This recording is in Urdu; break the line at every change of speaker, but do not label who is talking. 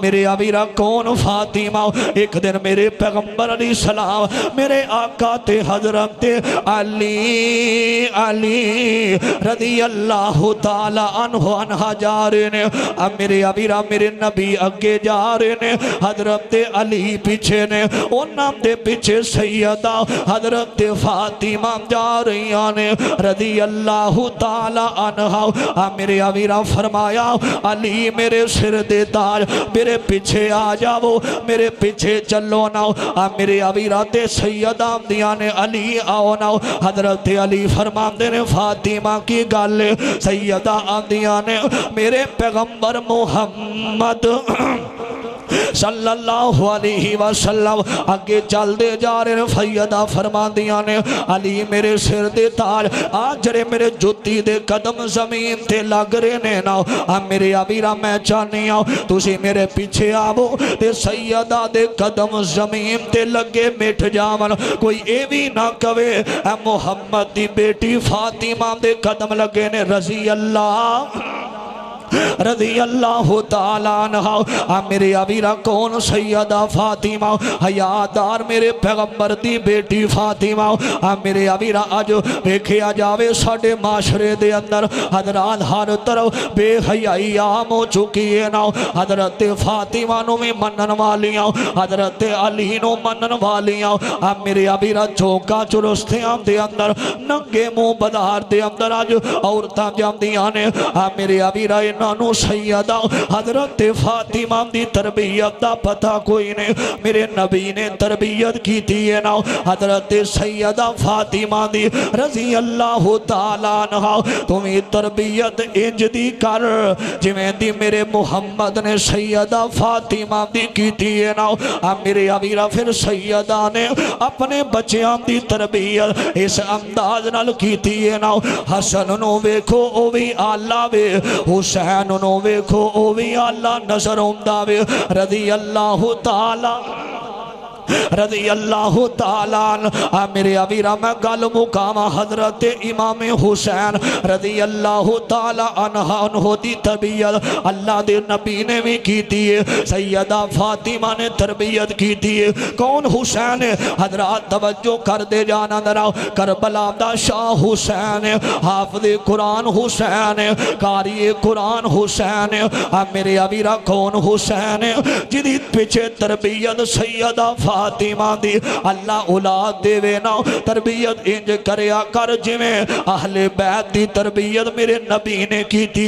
میرے ابیرا کون فاطمہ ایک دن میرے پیغمبر علیہ السلام میرے آقا تے حضرت علی رضی اللہ تعالی عنہ جا رہے نے میرے ابیرا میرے نبی اگے جا رہے نے حضرت علی پیچھے نے انہاں دے پیچھے سیدہ حضرت فاطمہ جا رہی نے رضی اللہ تعالی عنہ میرے ابیرا فرمایا علی میرے سر دے تاج میرے پیچھے آ جاؤ میرے پیچھے چلو نا میرے ابیرا تے سیدہ دیانے علی آؤ نا حضرت علی فرماندے نے فاطمہ کی گل سیدہ دیانے میرے پیغمبر محمد صلی اللہ علیہ وسلم اگے چل دے جا رہے ہیں فیدہ فرما دیا نے علی میرے سر دے تاج آج جڑے میرے جوتی دے قدم زمین تے لگ رہے نے نا میرے ابیرا میں چاہنی آؤ تسی میرے پیچھے آو تے سیدہ دے قدم زمین تے لگے مٹ جاون کوئی اے بھی نہ کہے اے محمد دی بیٹی فاطمہ دے قدم لگے نے رضی اللہ تعالیٰ عنہ میرے ابیرا کون سیدہ فاطمہ حیادار میرے پیغمبر دی بیٹی فاطمہ میرے ابیرا آج دیکھیا جاوے ساڑھے معاشرے دے اندر حضرات ہر طرف بے حیائی عام ہو چکی ہے نا حضرت فاطمہ نو میں منن والیاں حضرت علی نو منن والیاں میرے ابیرا چوکا چرستیاں دے اندر ننگے منہ بازار دے اندر آج عورتاں جاندیاں نے میرے ابیرا نانو سیدہ حضرت فاطمہ دی تربیت دا پتہ کوئی نے میرے نبی نے تربیت کی تھی نا حضرت سیدہ فاطمہ دی رضی اللہ تعالیٰ عنہ تمہیں تربیت انج دی کر جویں دی میرے محمد نے سیدہ فاطمہ دی کی تھی نا میرے ابیرا پھر سیدہ نے اپنے بچیاں دی تربیت اس انداز نال کی تھی نا حسن نو ویکھو او بھی آلہ وے حسین نو ویکھو او بھی اللہ نظر ہونداوے رضی اللہ تعالیٰ میرے ابیرا میں گل مقام حضرت امام حسین رضی اللہ تعالیٰ عنہ دی تربیت اللہ دے نبی نے بھی کی تھی سیدہ فاطمہ نے تربیت کی تھی کون حسین حضرات توجہ کر دے جانا دراؤ کربلا دا شاہ حسین حافظ قرآن حسین قاری قرآن حسین میرے ابیرا کون حسین جدید پیچھے تربیت سیدہ فاطمہ دی اللہ اولاد دے وینا تربیت انج کریا کر جویں اہل بیت دی تربیت میرے نبی نے کی تھی